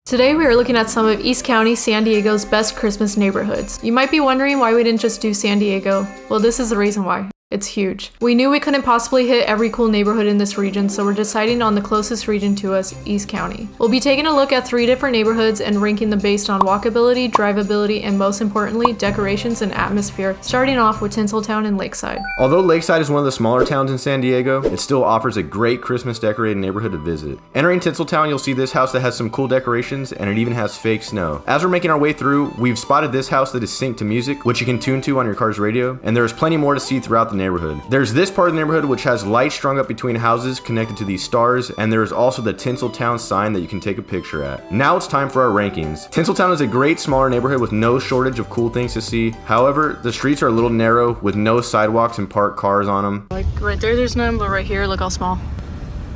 Today we are looking at some of East County, San Diego's best Christmas neighborhoods. You might be wondering why we didn't just do San Diego. Well, this is the reason why. It's huge. We knew we couldn't possibly hit every cool neighborhood in this region, so we're deciding on the closest region to us, East County. We'll be taking a look at 3 different neighborhoods and ranking them based on walkability, drivability, and most importantly, decorations and atmosphere, starting off with Tinseltown and Lakeside. Although Lakeside is one of the smaller towns in San Diego, it still offers a great Christmas decorated neighborhood to visit. Entering Tinseltown, you'll see this house that has some cool decorations, and it even has fake snow. As we're making our way through, we've spotted this house that is synced to music, which you can tune to on your car's radio, and there's plenty more to see throughout the neighborhood. There's this part of the neighborhood which has lights strung up between houses connected to these stars, and there is also the Tinseltown sign that you can take a picture at. Now it's time for our rankings. Tinseltown is a great smaller neighborhood with no shortage of cool things to see. However, the streets are a little narrow with no sidewalks and parked cars on them. Like right there's none, but right here, look how small.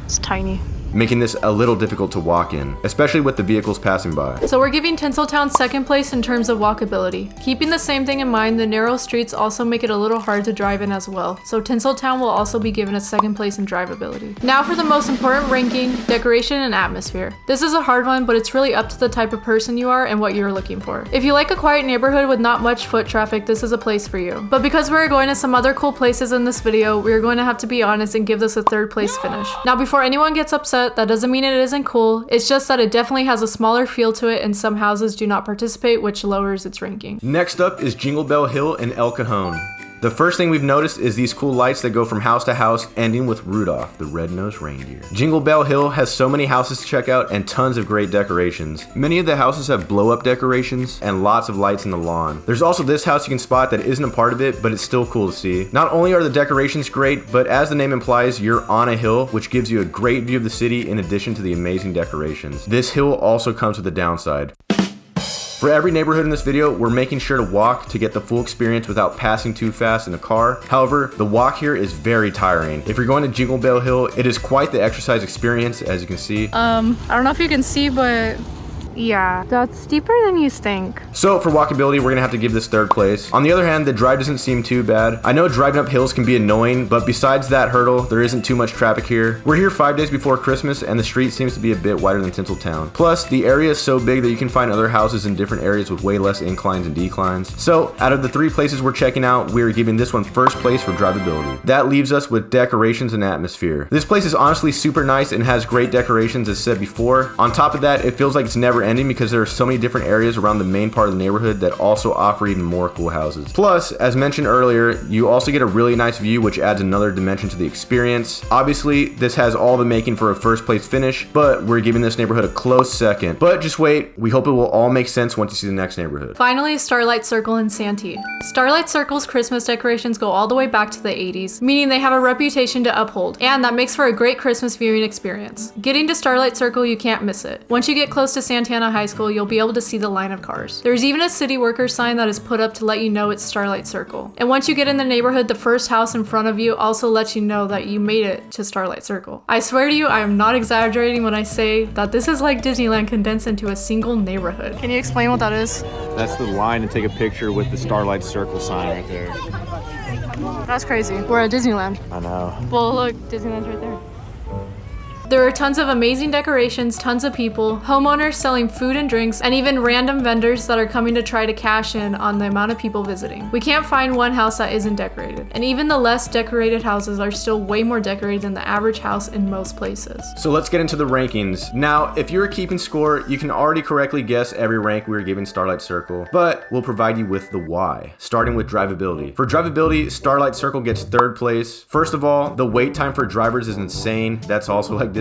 It's tiny, making this a little difficult to walk in, especially with the vehicles passing by. So we're giving Tinseltown second place in terms of walkability. Keeping the same thing in mind, the narrow streets also make it a little hard to drive in as well. So Tinseltown will also be given a second place in drivability. Now for the most important ranking, decoration and atmosphere. This is a hard one, but it's really up to the type of person you are and what you're looking for. If you like a quiet neighborhood with not much foot traffic, this is a place for you. But because we're going to some other cool places in this video, we're going to have to be honest and give this a third place finish. Now before anyone gets upset, that doesn't mean it isn't cool. It's just that it definitely has a smaller feel to it and some houses do not participate, which lowers its ranking. Next up is Jingle Hill and El Cajon. The first thing we've noticed is these cool lights that go from house to house, ending with Rudolph, the red-nosed reindeer. Jingle Hill has so many houses to check out and tons of great decorations. Many of the houses have blow-up decorations and lots of lights in the lawn. There's also this house you can spot that isn't a part of it, but it's still cool to see. Not only are the decorations great, but as the name implies, you're on a hill, which gives you a great view of the city in addition to the amazing decorations. This hill also comes with a downside. For every neighborhood in this video, we're making sure to walk to get the full experience without passing too fast in a car. However, the walk here is very tiring. If you're going to Jingle Hill, it is quite the exercise experience, as you can see. I don't know if you can see, but yeah, that's steeper than you think. So for walkability, we're gonna have to give this third place. On the other hand, the drive doesn't seem too bad. I know driving up hills can be annoying, but besides that hurdle, there isn't too much traffic here. We're here 5 days before Christmas, and the street seems to be a bit wider than Tinseltown. Plus, the area is so big that you can find other houses in different areas with way less inclines and declines. So out of the 3 places we're checking out, we're giving this one first place for drivability. That leaves us with decorations and atmosphere. This place is honestly super nice and has great decorations, as said before. On top of that, it feels like it's never ending because there are so many different areas around the main part of the neighborhood that also offer even more cool houses. Plus, as mentioned earlier, you also get a really nice view, which adds another dimension to the experience. Obviously, this has all the making for a first place finish, but we're giving this neighborhood a close second. But just wait, we hope it will all make sense once you see the next neighborhood. Finally, Starlight Circle in Santee. Starlight Circle's Christmas decorations go all the way back to the 80s, meaning they have a reputation to uphold, and that makes for a great Christmas viewing experience. Getting to Starlight Circle, you can't miss it. Once you get close to Santana High School, you'll be able to see the line of cars. There's even a city worker sign that is put up to let you know it's Starlight Circle. And once you get in the neighborhood, the first house in front of you also lets you know that you made it to Starlight Circle. I swear to you, I am not exaggerating when I say that this is like Disneyland condensed into a single neighborhood. Can you explain what that is? That's the line to take a picture with the Starlight Circle sign right there. That's crazy. We're at Disneyland. I know. Well, look, Disneyland's right there. There are tons of amazing decorations, tons of people, homeowners selling food and drinks, and even random vendors that are coming to try to cash in on the amount of people visiting. We can't find one house that isn't decorated, and even the less decorated houses are still way more decorated than the average house in most places. So let's get into the rankings. Now, if you're keeping score, you can already correctly guess every rank we're giving Starlight Circle, but we'll provide you with the why, starting with drivability. For drivability, Starlight Circle gets third place. First of all, the wait time for drivers is insane. That's also like Disneyland.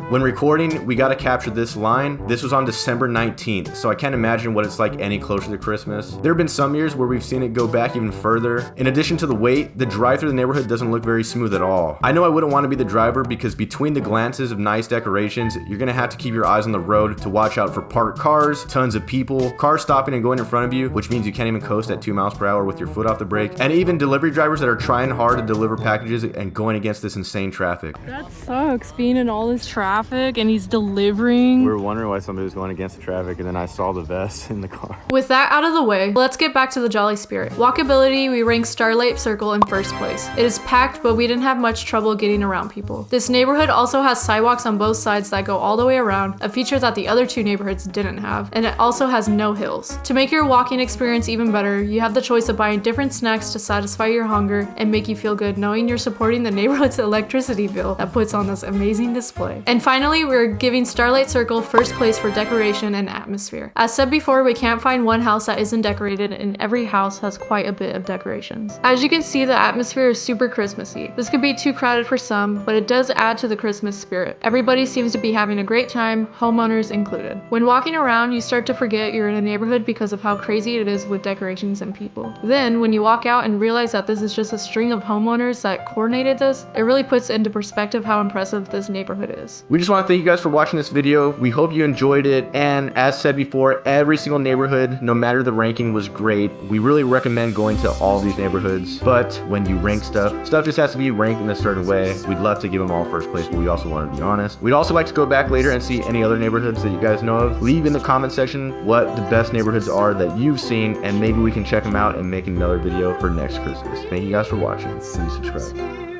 When recording, we gotta capture this line. This was on December 19th, so I can't imagine what it's like any closer to Christmas. There have been some years where we've seen it go back even further. In addition to the wait, the drive through the neighborhood doesn't look very smooth at all. I know I wouldn't want to be the driver because between the glances of nice decorations, you're gonna have to keep your eyes on the road to watch out for parked cars, tons of people, cars stopping and going in front of you, which means you can't even coast at 2 miles per hour with your foot off the brake, and even delivery drivers that are trying hard to deliver packages and going against this insane traffic. That sucks, being in all all this traffic and he's delivering. We were wondering why somebody was going against the traffic, and then I saw the vest in the car. With that out of the way, let's get back to the Jolly Spirit. Walkability, we rank Starlight Circle in first place. It is packed, but we didn't have much trouble getting around people. This neighborhood also has sidewalks on both sides that go all the way around, a feature that the other two neighborhoods didn't have, and it also has no hills. To make your walking experience even better, you have the choice of buying different snacks to satisfy your hunger and make you feel good knowing you're supporting the neighborhood's electricity bill that puts on this amazing display. And finally, we're giving Starlight Circle first place for decoration and atmosphere. As said before, we can't find one house that isn't decorated, and every house has quite a bit of decorations. As you can see, the atmosphere is super Christmassy. This could be too crowded for some, but it does add to the Christmas spirit. Everybody seems to be having a great time, homeowners included. When walking around, you start to forget you're in a neighborhood because of how crazy it is with decorations and people. Then, when you walk out and realize that this is just a string of homeowners that coordinated this, it really puts into perspective how impressive this neighborhood is. We just want to thank you guys for watching this video. We hope you enjoyed it, and as said before, every single neighborhood, no matter the ranking, was great. We really recommend going to all these neighborhoods, but when you rank stuff just has to be ranked in a certain way. We'd love to give them all first place, but we also want to be honest. We'd also like to go back later and see any other neighborhoods that you guys know of. Leave in the comment section what the best neighborhoods are that you've seen, and maybe we can check them out and make another video for next Christmas. Thank you guys for watching. Please subscribe.